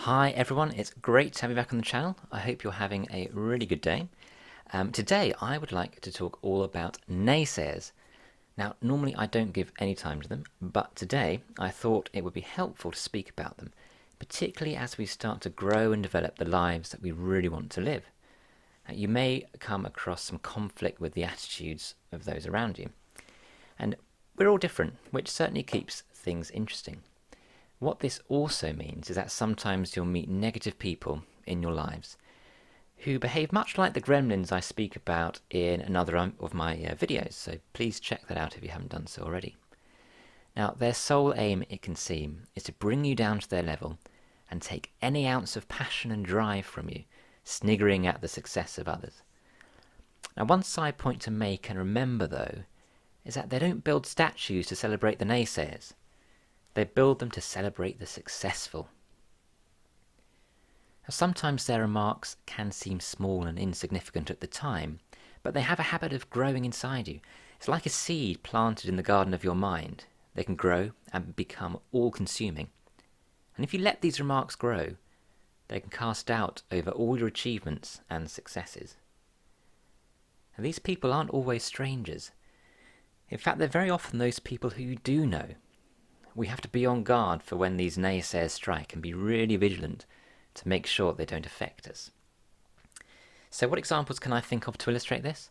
Hi everyone, it's great to have you back on the channel. I hope you're having a really good day. Today I would like to talk all about naysayers. Now, normally I don't give any time to them, but today I thought it would be helpful to speak about them, particularly as we start to grow and develop the lives that we really want to live. You may come across some conflict with the attitudes of those around you. And we're all different, which certainly keeps things interesting. What this also means is that sometimes you'll meet negative people in your lives who behave much like the gremlins I speak about in another of my videos, so please check that out if you haven't done so already. Now, their sole aim, it can seem, is to bring you down to their level and take any ounce of passion and drive from you, sniggering at the success of others. Now, one side point to make and remember, though, is that they don't build statues to celebrate the naysayers. They build them to celebrate the successful. Now, sometimes their remarks can seem small and insignificant at the time, but they have a habit of growing inside you. It's like a seed planted in the garden of your mind. They can grow and become all-consuming. And if you let these remarks grow, they can cast doubt over all your achievements and successes. And these people aren't always strangers. In fact, they're very often those people who you do know. We have to be on guard for when these naysayers strike and be really vigilant to make sure they don't affect us. So what examples can I think of to illustrate this?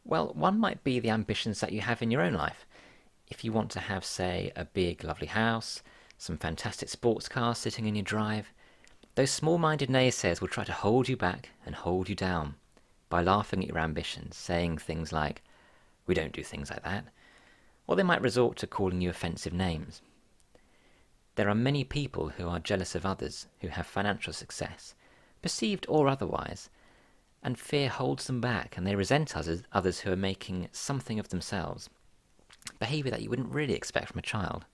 Well, one might be the ambitions that you have in your own life. If you want to have, say, a big, lovely house, some fantastic sports cars sitting in your drive, those small-minded naysayers will try to hold you back and hold you down by laughing at your ambitions, saying things like, "We don't do things like that," or they might resort to calling you offensive names. There are many people who are jealous of others who have financial success, perceived or otherwise, and fear holds them back and they resent others who are making something of themselves, behaviour that you wouldn't really expect from a child.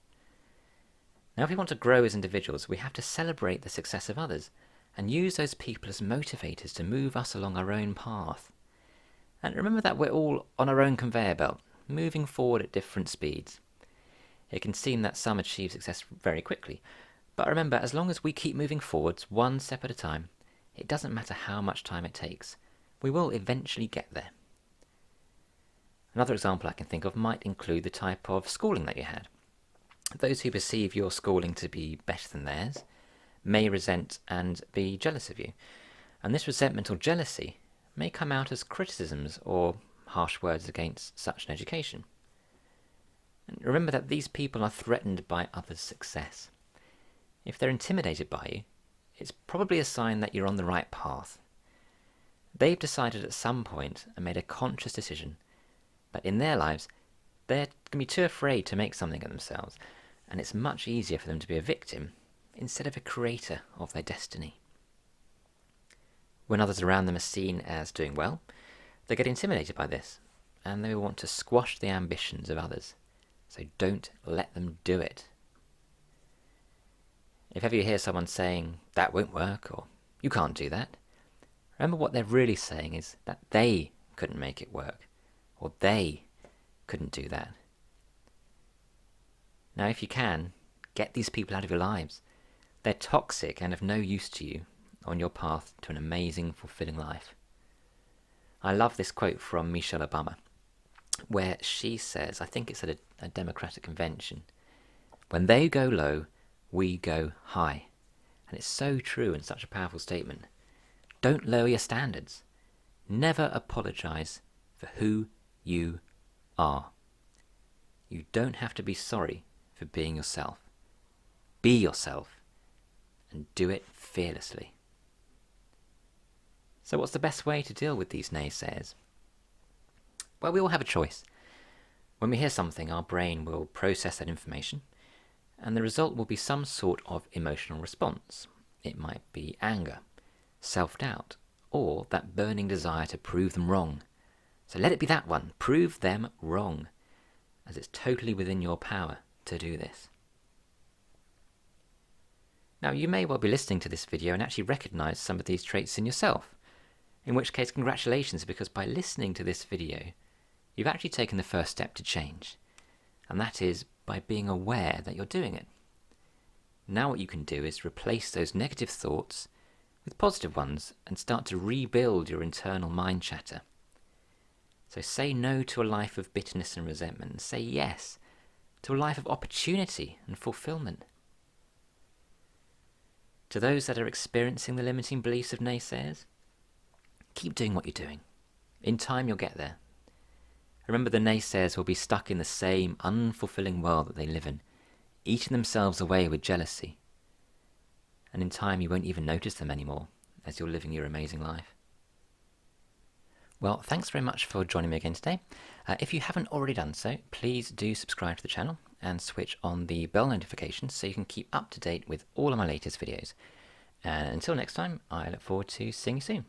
Now, if we want to grow as individuals, we have to celebrate the success of others and use those people as motivators to move us along our own path. And remember that we're all on our own conveyor belt, moving forward at different speeds. It can seem that some achieve success very quickly, but remember, as long as we keep moving forwards one step at a time, it doesn't matter how much time it takes. We will eventually get there. Another example I can think of might include the type of schooling that you had. Those who perceive your schooling to be better than theirs may resent and be jealous of you, and this resentment or jealousy may come out as criticisms or harsh words against such an education. And remember that these people are threatened by others' success. If they're intimidated by you, it's probably a sign that you're on the right path. They've decided at some point and made a conscious decision that in their lives they're going to be too afraid to make something of themselves, and it's much easier for them to be a victim instead of a creator of their destiny. When others around them are seen as doing well, they get intimidated by this, and they will want to squash the ambitions of others. So don't let them do it. If ever you hear someone saying, "That won't work," or "You can't do that," remember what they're really saying is that they couldn't make it work, or they couldn't do that. Now, if you can, get these people out of your lives. They're toxic and of no use to you on your path to an amazing, fulfilling life. I love this quote from Michelle Obama, where she says, I think it's at a Democratic convention, "When they go low, we go high." And it's so true and such a powerful statement. Don't lower your standards. Never apologize for who you are. You don't have to be sorry for being yourself. Be yourself and do it fearlessly. So what's the best way to deal with these naysayers? Well, we all have a choice. When we hear something, our brain will process that information, and the result will be some sort of emotional response. It might be anger, self-doubt, or that burning desire to prove them wrong. So let it be that one. Prove them wrong, as it's totally within your power to do this. Now, you may well be listening to this video and actually recognize some of these traits in yourself, in which case congratulations, because by listening to this video, you've actually taken the first step to change, and that is by being aware that you're doing it. Now what you can do is replace those negative thoughts with positive ones and start to rebuild your internal mind chatter. So say no to a life of bitterness and resentment, and say yes to a life of opportunity and fulfillment. To those that are experiencing the limiting beliefs of naysayers, keep doing what you're doing. In time you'll get there. Remember, the naysayers will be stuck in the same unfulfilling world that they live in, eating themselves away with jealousy. And in time you won't even notice them anymore, as you're living your amazing life. Well, thanks very much for joining me again today. If you haven't already done so, please do subscribe to the channel and switch on the bell notifications so you can keep up to date with all of my latest videos. And until next time, I look forward to seeing you soon.